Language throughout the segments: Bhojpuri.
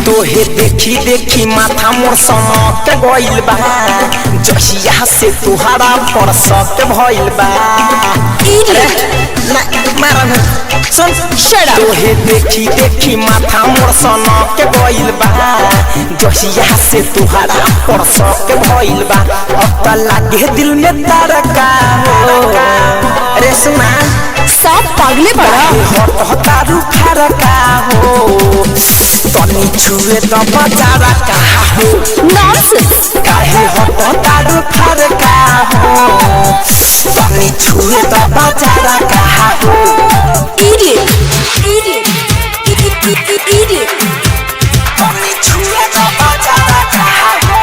तोहे देखी देखी माथा मोर सनक गइल बा जहिया से तुहारा परसत भइल बा तोहे देखी देखी माथा मोर सनक गइल बा जहिया से तुहारा परसत भइल बा अब त लागे दिल में तारका हो रे सुना सब पागले बड़ा हतारू फरका हो तनी छुए त बजारा कहा हो नॉनसेंस काहे हतारू फरका हो तनी छुए त बजारा कहा हो इडियट इडियट तनी छुए त बजारा कहा हो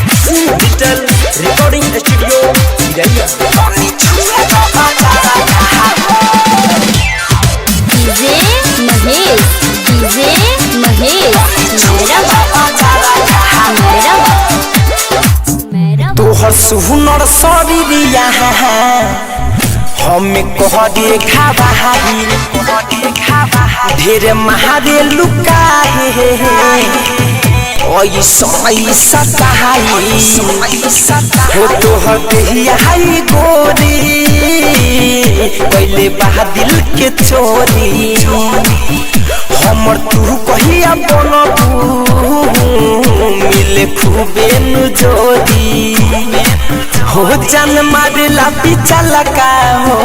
डिजिटल रिकॉर्डिंग स्टूडियो इधरिया तनी छुए त बजारा कहा हो डीजे महेश तोहर सुहुनर शरीरिया हमें कहरे खाबाही ढेर महारे लुकाहे समय सताई हो तोहर देहिया हाई गोरी पहले बहा दिल के चोरी हमर तू कहिया बनबू मिले खूबे नु जोड़ी हो जान मारेला पिचला का हो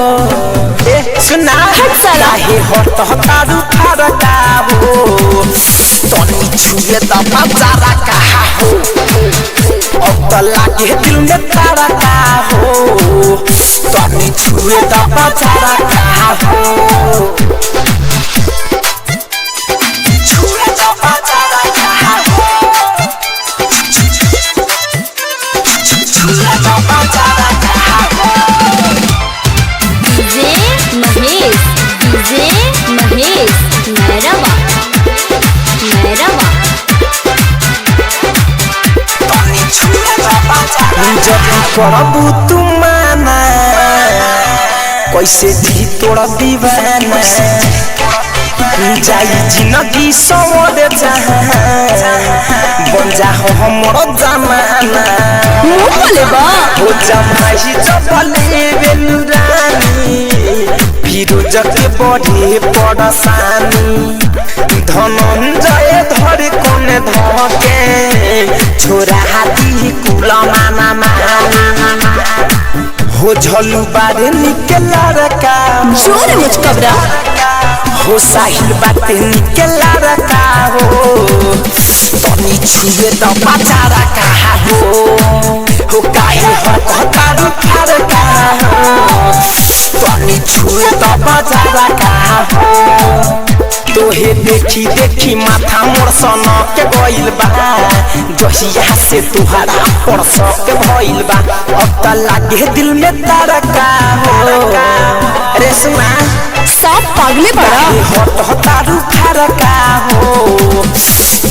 ए सुना काहे हट हतारू फरका हो तनी छुए त बजारा कहा हो अब त लागे दिल में तारा का हो तनी छुए त बजारा कहा हो करबू तुम माना कैसे जी तोड़ा दीवाना जाई जिंदगी सवर बन जा हमर जमाना हो जमाई चपले बेलुरानी फिरोज के बढ़े पड़सानी धनंजय धर कोन धके छोरा हाथी कुला माना हो झलू बारे निकला रका जोर मुझ कबरा हो साहिल बाते निकला रका हो तनी छुए त बजारा कहा हो काहे हतारू फरका हो तनी छुए त बजारा कहा हो तोहे देखी देखी माथा मोर सनक गइल बा जहिया से तुहारा परसक भइल बा अब त लागे दिल में तारका हो रे सुना सब पागले बड़ा हतारू फरका हो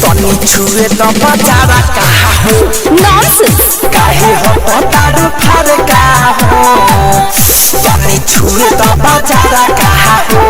तनी छुए त बजारा कहा हो नॉनसेंस काहे हतारू फरका हो तनी छुए त बजारा कहा हो